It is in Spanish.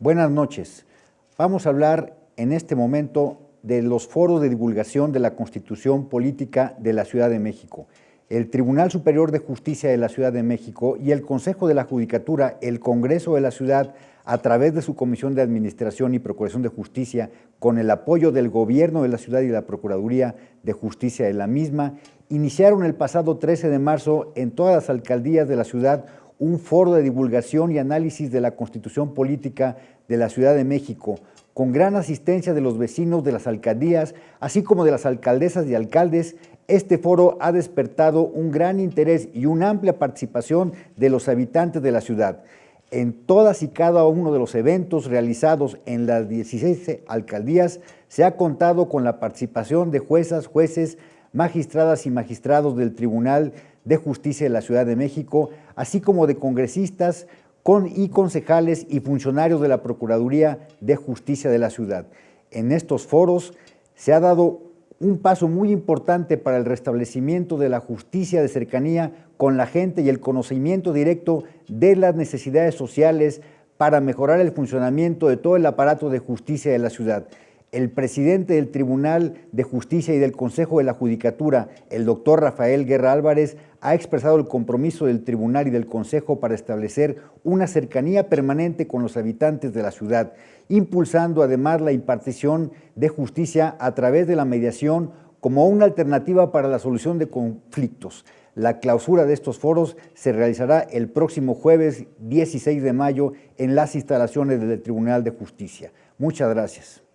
Buenas noches. Vamos a hablar en este momento de los foros de divulgación de la Constitución Política de la Ciudad de México. El Tribunal Superior de Justicia de la Ciudad de México y el Consejo de la Judicatura, el Congreso de la Ciudad, a través de su Comisión de Administración y Procuración de Justicia, con el apoyo del Gobierno de la Ciudad y la Procuraduría de Justicia de la misma, iniciaron el pasado 13 de marzo en todas las alcaldías de la ciudad un foro de divulgación y análisis de la Constitución Política de la Ciudad de México, con gran asistencia de los vecinos de las alcaldías, así como de las alcaldesas y alcaldes. Este foro ha despertado un gran interés y una amplia participación de los habitantes de la ciudad. En todas y cada uno de los eventos realizados en las 16 alcaldías se ha contado con la participación de juezas, jueces, magistradas y magistrados del Tribunal de Justicia de la Ciudad de México, así como de congresistas y concejales y funcionarios de la Procuraduría de Justicia de la ciudad. En estos foros se ha dado un paso muy importante para el restablecimiento de la justicia de cercanía con la gente y el conocimiento directo de las necesidades sociales para mejorar el funcionamiento de todo el aparato de justicia de la ciudad. El presidente del Tribunal de Justicia y del Consejo de la Judicatura, el doctor Rafael Guerra Álvarez, ha expresado el compromiso del Tribunal y del Consejo para establecer una cercanía permanente con los habitantes de la ciudad, impulsando además la impartición de justicia a través de la mediación como una alternativa para la solución de conflictos. La clausura de estos foros se realizará el próximo jueves 16 de mayo en las instalaciones del Tribunal de Justicia. Muchas gracias.